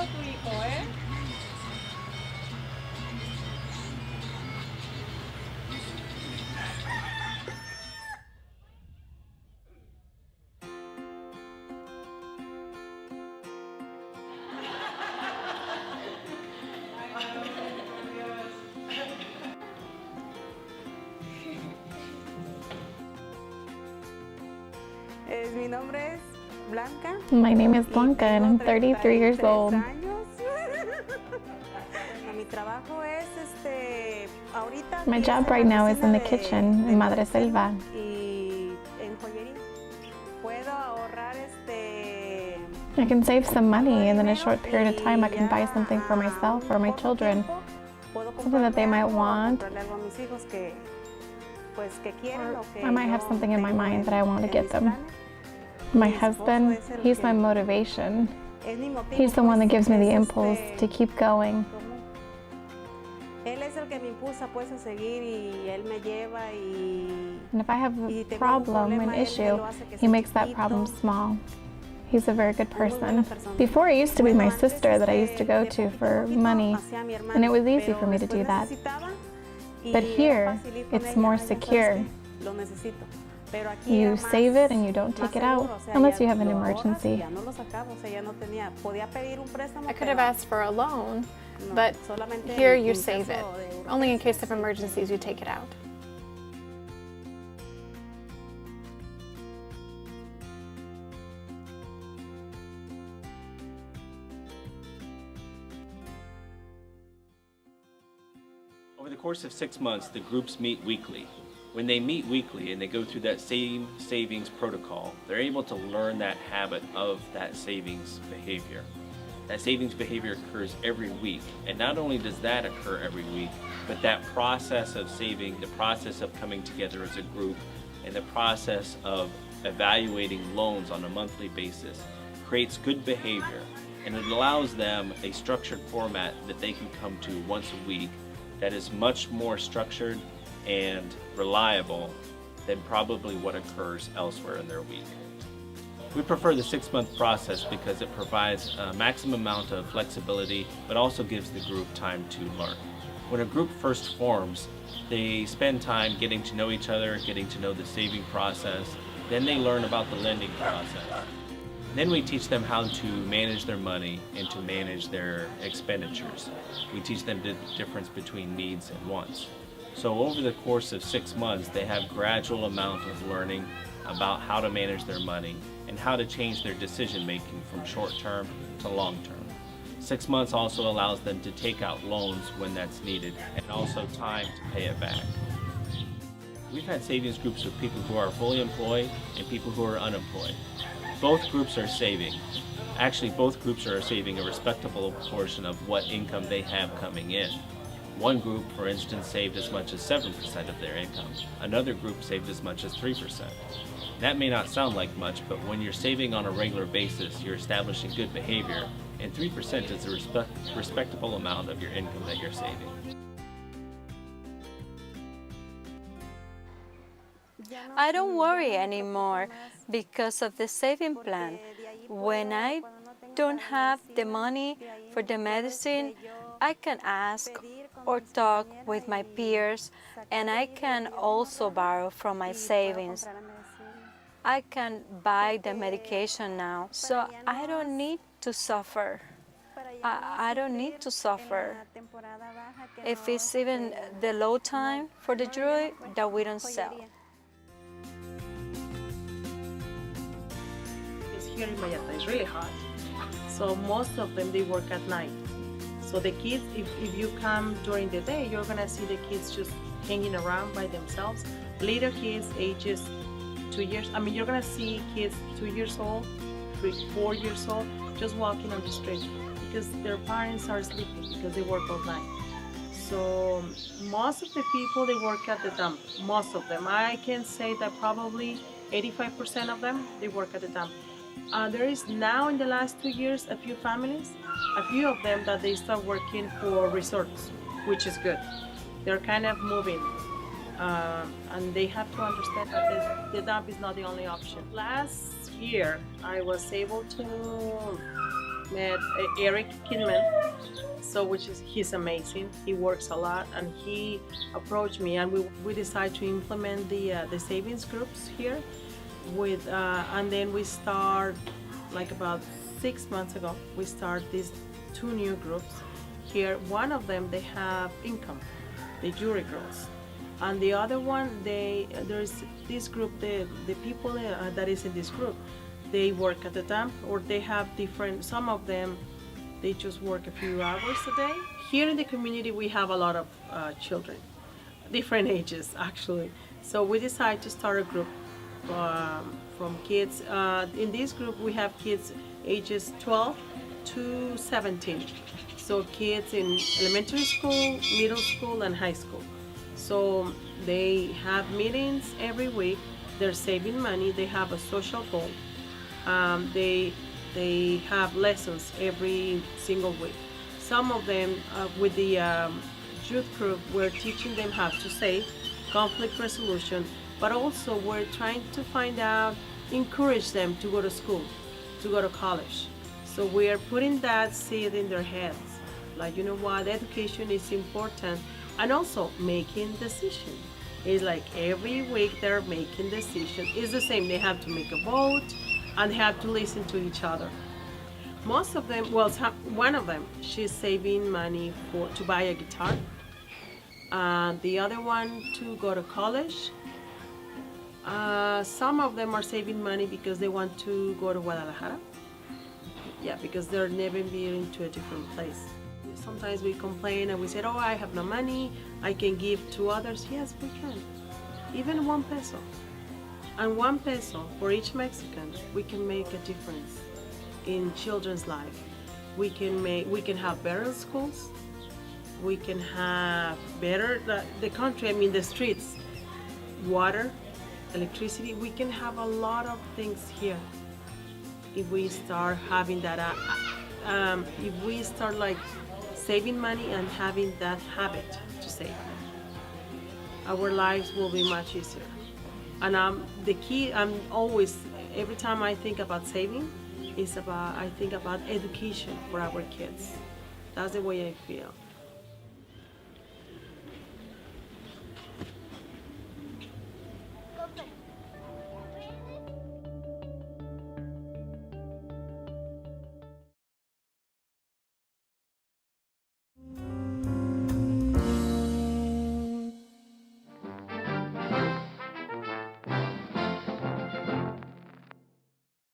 tu hijo, ¿eh? Mi nombre es Blanca. My name is Blanca and I'm 33 years old. My job right now is in the kitchen in Madre Selva. I can save some money and in a short period of time I can buy something for myself or my children. Something that they might want. Or I might have something in my mind that I want to get them. My husband, he's my motivation. He's the one that gives me the impulse to keep going. And if I have a problem, an issue, he makes that problem small. He's a very good person. Before, it used to be my sister that I used to go to for money, and it was easy for me to do that. But here, it's more secure. You save it and you don't take it out unless you have an emergency. I could have asked for a loan, but here you save it. Only in case of emergencies you take it out. Over the course of 6 months, the groups meet weekly. When they meet weekly and they go through that same savings protocol, they're able to learn that habit of that savings behavior. That savings behavior occurs every week, and not only does that occur every week, but that process of saving, the process of coming together as a group, and the process of evaluating loans on a monthly basis creates good behavior, and it allows them a structured format that they can come to once a week that is much more structured and reliable than probably what occurs elsewhere in their week. We prefer the 6-month process because it provides a maximum amount of flexibility, but also gives the group time to learn. When a group first forms, they spend time getting to know each other, getting to know the saving process, then they learn about the lending process. Then we teach them how to manage their money and to manage their expenditures. We teach them the difference between needs and wants. So over the course of 6 months, they have gradual amount of learning about how to manage their money and how to change their decision making from short term to long term. 6 months also allows them to take out loans when that's needed and also time to pay it back. We've had savings groups with people who are fully employed and people who are unemployed. Both groups are saving. Actually, both groups are saving a respectable portion of what income they have coming in. One group, for instance, saved as much as 7% of their income. Another group saved as much as 3%. That may not sound like much, but when you're saving on a regular basis, you're establishing good behavior, and 3% is a respectable amount of your income that you're saving. I don't worry anymore because of the saving plan. When I don't have the money for the medicine, I can ask or talk with my peers, and I can also borrow from my savings. I can buy the medication now, so I don't need to suffer. I don't need to suffer. If it's even the low time for the jewelry that we don't sell. Here in Mayata it's really hot, so most of them they work at night. So the kids, if you come during the day, you're gonna see the kids just hanging around by themselves. Little kids, ages 2 years. I mean, you're gonna see kids 2 years old, 3, 4 years old, just walking on the street because their parents are sleeping because they work all night. So most of the people, they work at the dump. Most of them, I can say that probably 85% of them, they work at the dump. There is now in the last 2 years a few families, a few of them that they start working for resorts, which is good. They're kind of moving, and they have to understand that the dump is not the only option. Last year, I was able to met Eric Kidman, he's amazing. He works a lot, and he approached me, and we decided to implement the savings groups here. And then we start, like about 6 months ago, we start these 2 new groups here. One of them, they have income, the jury girls, and the other one, there's this group, the people that is in this group, they work at the dump, or they have different, some of them, they just work a few hours a day. Here in the community, we have a lot of children, different ages actually. So we decided to start a group from kids. In this group, we have kids ages 12 to 17. So kids in elementary school, middle school, and high school. So they have meetings every week. They're saving money. They have a social goal. They have lessons every single week. Some of them, with the youth group, we're teaching them how to save, conflict resolution, but also we're trying to find out, encourage them to go to school, to go to college. So we are putting that seed in their heads. Like, you know what, education is important, and also making decisions. It's like every week they're making decisions. It's the same, they have to make a vote, and they have to listen to each other. Most of them, well, one of them, she's saving money to buy a guitar. The other one to go to college. Some of them are saving money because they want to go to Guadalajara. Yeah, because they're never been to a different place. Sometimes we complain and we say, oh, I have no money, I can give to others. Yes, we can. Even 1 peso. And 1 peso for each Mexican, we can make a difference in children's life. We can have better schools. We can have better, the country, I mean the streets, water, electricity. We can have a lot of things here if we start having that, if we start like saving money and having that habit to save. Our lives will be much easier. And the key, I'm always, every time I think about saving, I think about education for our kids. That's the way I feel.